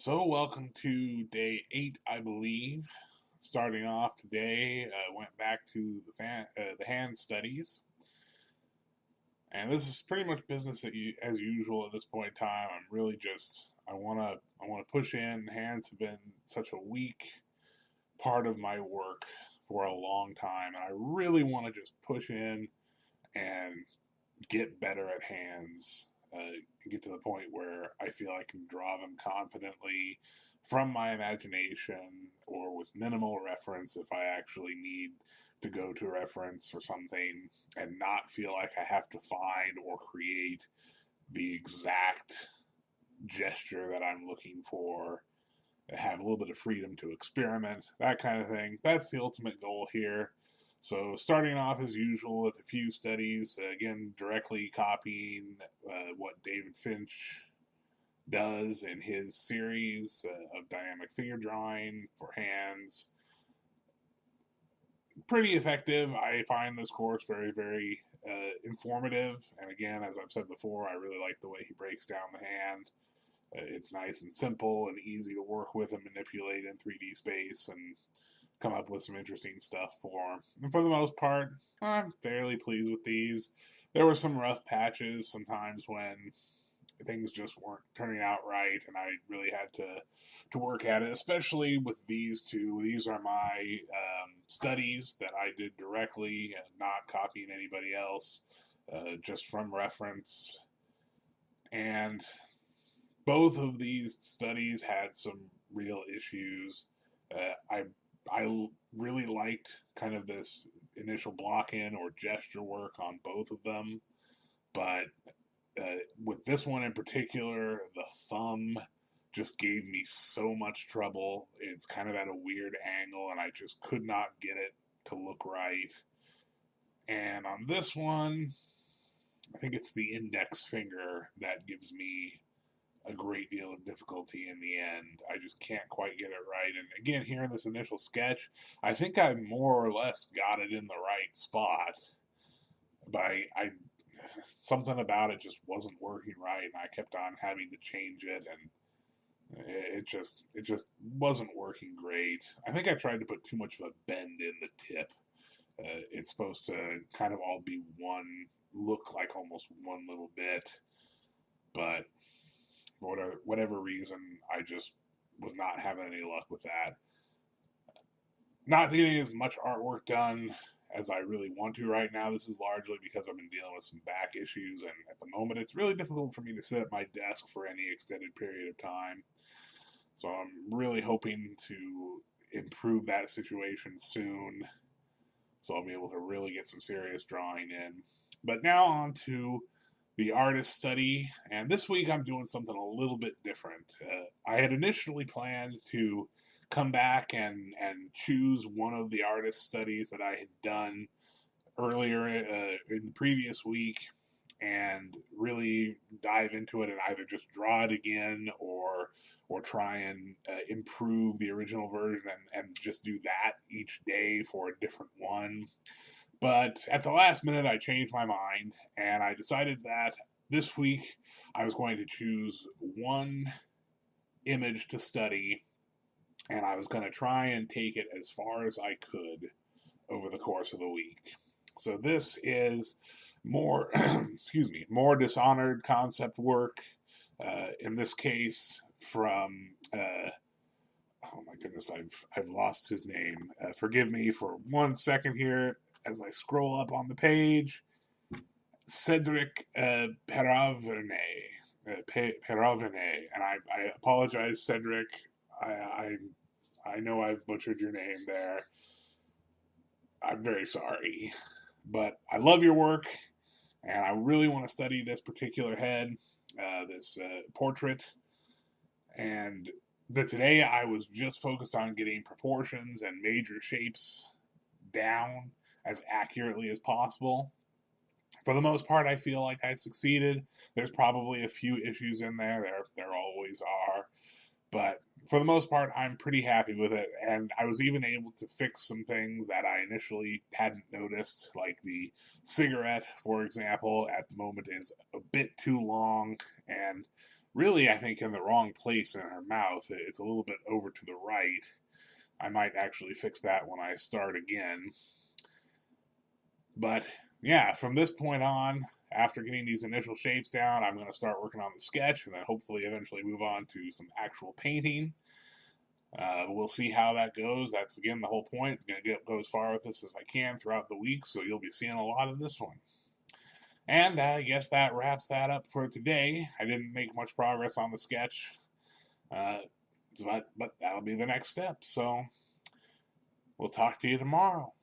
So, welcome to day 8, I believe. Starting off today, went back to the hand studies, and this is pretty much business as usual at this point in time. I'm really just I want to push in. Hands have been such a weak part of my work for a long time, and I really want to just push in and get better at hands, get to the point where I feel I can draw them confidently from my imagination or with minimal reference if I actually need to go to reference for something and not feel like I have to find or create the exact gesture that I'm looking for. Have a little bit of freedom to experiment, that kind of thing. That's the ultimate goal here. So, starting off as usual with a few studies, again, directly copying what David Finch does in his series of dynamic figure drawing for hands. Pretty effective. I find this course very, very informative. And again, as I've said before, I really like the way he breaks down the hand. It's nice and simple and easy to work with and manipulate in 3D space and come up with some interesting stuff for. And for the most part, I'm fairly pleased with these. There were some rough patches sometimes when things just weren't turning out right, and I really had to work at it. Especially with these two. These are my studies that I did directly, not copying anybody else, just from reference. And both of these studies had some real issues. I really liked kind of this initial block in or gesture work on both of them, but with this one in particular, the thumb just gave me so much trouble. It's kind of at a weird angle, and I just could not get it to look right. And on this one, I think it's the index finger that gives me a great deal of difficulty in the end. I just can't quite get it right. And again, here in this initial sketch, I think I more or less got it in the right spot, but I something about it just wasn't working right, and I kept on having to change it, and it just wasn't working great. I think I tried to put too much of a bend in the tip. It's supposed to kind of all be one look, like almost one little bit, but for whatever reason, I just was not having any luck with that. Not getting as much artwork done as I really want to right now. This is largely because I've been dealing with some back issues, and at the moment, it's really difficult for me to sit at my desk for any extended period of time. So I'm really hoping to improve that situation soon, so I'll be able to really get some serious drawing in. But now on to the artist study, and this week I'm doing something a little bit different. I had initially planned to come back and choose one of the artist studies that I had done earlier in the previous week and really dive into it and either just draw it again or try and improve the original version and just do that each day for a different one. But at the last minute, I changed my mind and I decided that this week I was going to choose one image to study and I was going to try and take it as far as I could over the course of the week. So this is more, excuse me, more Dishonored concept work. In this case, from oh my goodness, I've lost his name. Forgive me for 1 second here as I scroll up on the page. Cedric Peraverne. Peraverne, and I apologize, Cedric. I I know I've butchered your name there. I'm very sorry, but I love your work, and I really want to study this particular head, this portrait, and today I was just focused on getting proportions and major shapes down as accurately as possible. For the most part, I feel like I succeeded. There's probably a few issues in there. There always are, but for the most part, I'm pretty happy with it. And I was even able to fix some things that I initially hadn't noticed, like the cigarette, for example, at the moment is a bit too long, and really, I think, in the wrong place in her mouth. It's a little bit over to the right. I might actually fix that when I start again. But yeah, from this point on, after getting these initial shapes down, I'm going to start working on the sketch and then hopefully eventually move on to some actual painting. We'll see how that goes. That's again the whole point. I'm going to go as far with this as I can throughout the week, so you'll be seeing a lot of this one. And I guess that wraps that up for today. I didn't make much progress on the sketch, uh, but that'll be the next step. So we'll talk to you tomorrow.